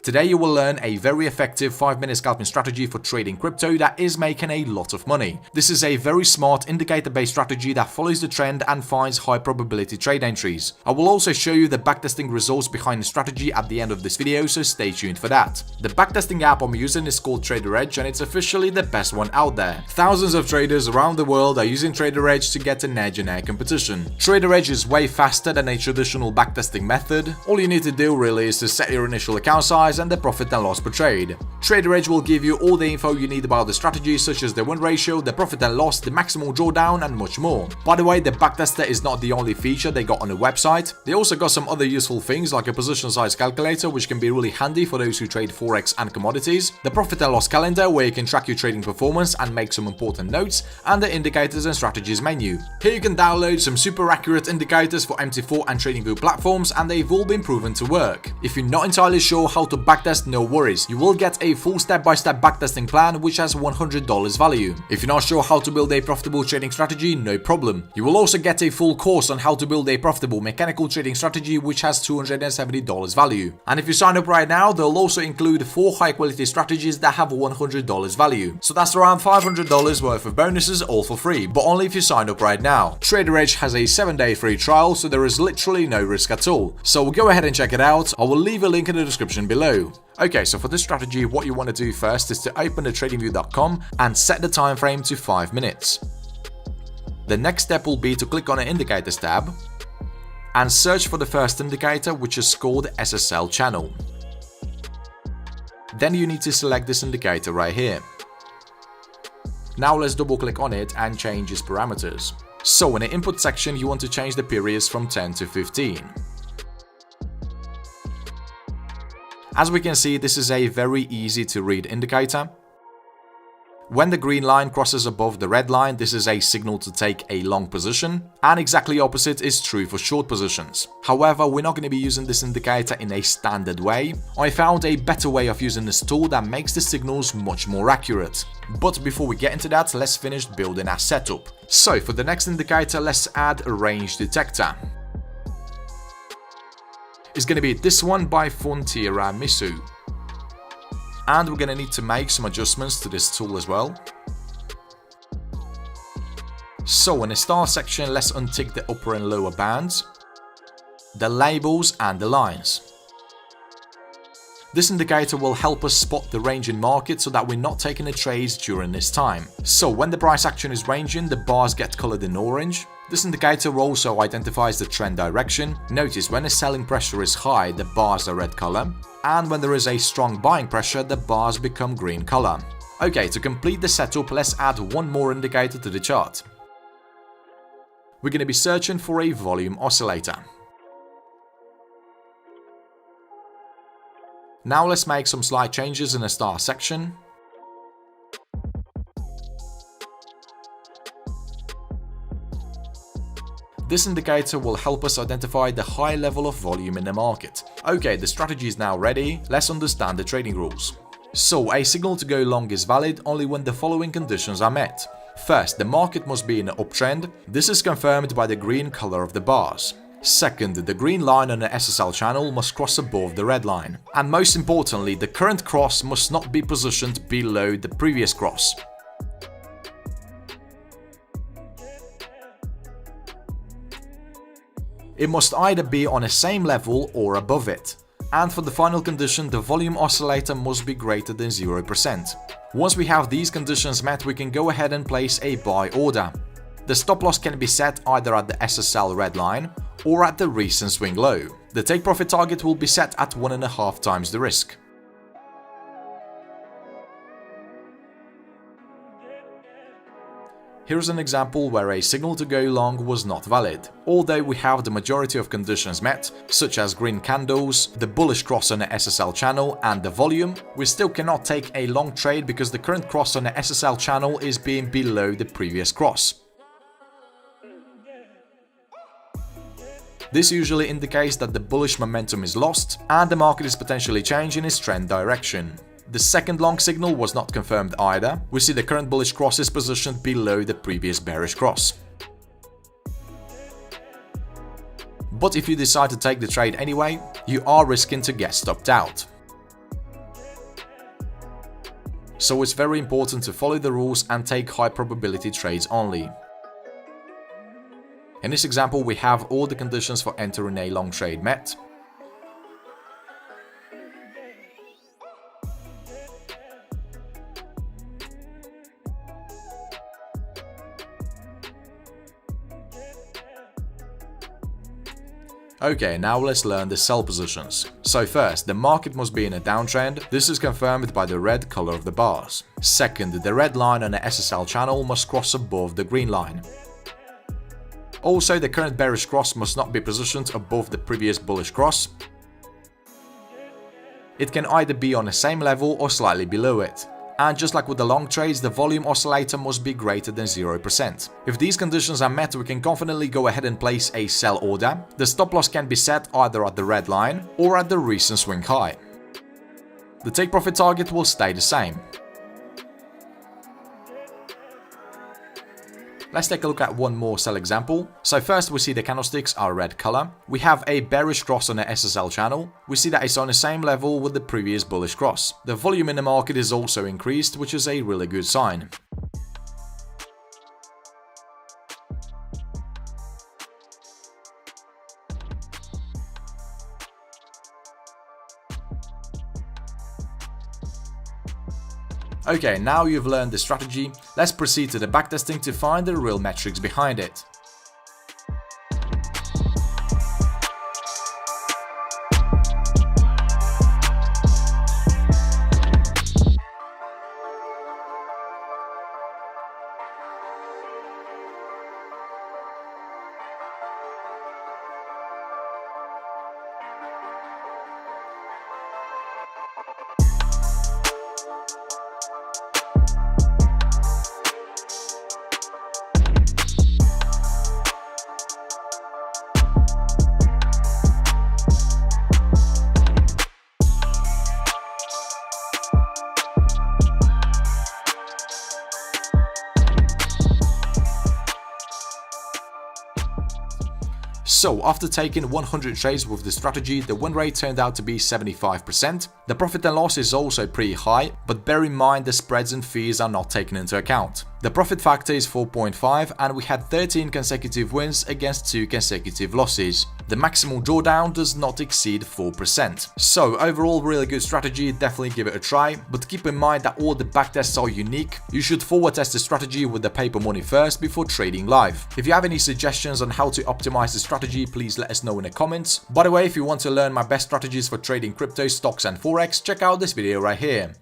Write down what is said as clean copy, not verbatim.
Today you will learn a very effective 5-minute scalping strategy for trading crypto that is making a lot of money. This is a very smart indicator-based strategy that follows the trend and finds high probability trade entries. I will also show you the backtesting results behind the strategy at the end of this video, so stay tuned for that. The backtesting app I'm using is called Trader Edge and it's officially the best one out there. Thousands of traders around the world are using Trader Edge to get an edge in their competition. Trader Edge is way faster than a traditional backtesting method. All you need to do really is to set your initial account size and the profit and loss per trade. Trader Edge will give you all the info you need about the strategy, such as the win ratio, the profit and loss, the maximal drawdown, and much more. By the way, the backtester is not the only feature they got on the website. They also got some other useful things like a position size calculator, which can be really handy for those who trade forex and commodities, the profit and loss calendar where you can track your trading performance and make some important notes, and the indicators and strategies menu. Here you can download some super accurate indicators for MT4 and TradingView platforms, and they've all been proven to work. If you're not entirely sure how to backtest, no worries, you will get a full step-by-step backtesting plan which has $100 value. If you're not sure how to build a profitable trading strategy, no problem. You will also get a full course on how to build a profitable mechanical trading strategy which has $270 value. And if you sign up right now, they'll also include 4 high-quality strategies that have $100 value. So that's around $500 worth of bonuses, all for free, but only if you sign up right now. Trader Edge has a 7-day free trial, so there is literally no risk at all. So go ahead and check it out. I will leave a link in the description below. Okay, so for this strategy, what you want to do first is to open the tradingview.com and set the time frame to 5 minutes. The next step will be to click on the Indicators tab and search for the first indicator, which is called SSL channel. Then you need to select this indicator right here. Now let's double click on it and change its parameters. So in the input section, you want to change the periods from 10 to 15. As we can see, this is a very easy to read indicator. When the green line crosses above the red line, this is a signal to take a long position, and exactly opposite is true for short positions. However, we're not going to be using this indicator in a standard way. I found a better way of using this tool that makes the signals much more accurate. But before we get into that, let's finish building our setup. So for the next indicator, let's add a range detector. It's going to be this one by Frontiera Misu. And we're going to need to make some adjustments to this tool as well. So in the star section, let's untick the upper and lower bands, the labels and the lines. This indicator will help us spot the range in market so that we're not taking the trades during this time. So when the price action is ranging, the bars get colored in orange. This indicator also identifies the trend direction. Notice when the selling pressure is high, the bars are red color, and when there is a strong buying pressure, the bars become green color. Okay, to complete the setup, let's add one more indicator to the chart. We're going to be searching for a volume oscillator. Now let's make some slight changes in the star section. This indicator will help us identify the high level of volume in the market. Okay, the strategy is now ready, let's understand the trading rules. So, a signal to go long is valid only when the following conditions are met. First, the market must be in an uptrend. This is confirmed by the green color of the bars. Second, the green line on the SSL channel must cross above the red line. And most importantly, the current cross must not be positioned below the previous cross. It must either be on the same level or above it. And for the final condition, the volume oscillator must be greater than 0%. Once we have these conditions met, we can go ahead and place a buy order. The stop loss can be set either at the SSL red line or at the recent swing low. The take profit target will be set at 1.5 times the risk. Here's an example where a signal to go long was not valid. Although we have the majority of conditions met, such as green candles, the bullish cross on the SSL channel and the volume, we still cannot take a long trade because the current cross on the SSL channel is being below the previous cross. This usually indicates that the bullish momentum is lost and the market is potentially changing its trend direction. The second long signal was not confirmed either. We see the current bullish cross is positioned below the previous bearish cross. But if you decide to take the trade anyway, you are risking to get stopped out. so it's very important to follow the rules and take high probability trades only. In this example, we have all the conditions for entering a long trade met. Okay, now let's learn the sell positions. So first, the market must be in a downtrend. This is confirmed by the red color of the bars. Second, the red line on the SSL channel must cross above the green line. Also, the current bearish cross must not be positioned above the previous bullish cross. It can either be on the same level or slightly below it. And just like with the long trades, the volume oscillator must be greater than 0%. If these conditions are met, we can confidently go ahead and place a sell order. The stop loss can be set either at the red line or at the recent swing high. The take profit target will stay the same. Let's take a look at one more sell example. So first we see the candlesticks are red color. We have a bearish cross on the SSL channel. We see that it's on the same level with the previous bullish cross. The volume in the market is also increased, which is a really good sign. Okay, now you've learned the strategy, let's proceed to the backtesting to find the real metrics behind it. So after taking 100 trades with the strategy, the win rate turned out to be 75%. The profit and loss is also pretty high, but bear in mind the spreads and fees are not taken into account. The profit factor is 4.5 and we had 13 consecutive wins against 2 consecutive losses. The maximal drawdown does not exceed 4%. So overall really good strategy, definitely give it a try, but keep in mind that all the backtests are unique. You should forward test the strategy with the paper money first before trading live. If you have any suggestions on how to optimize the strategy, please let us know in the comments. By the way, if you want to learn my best strategies for trading crypto, stocks and forex, check out this video right here.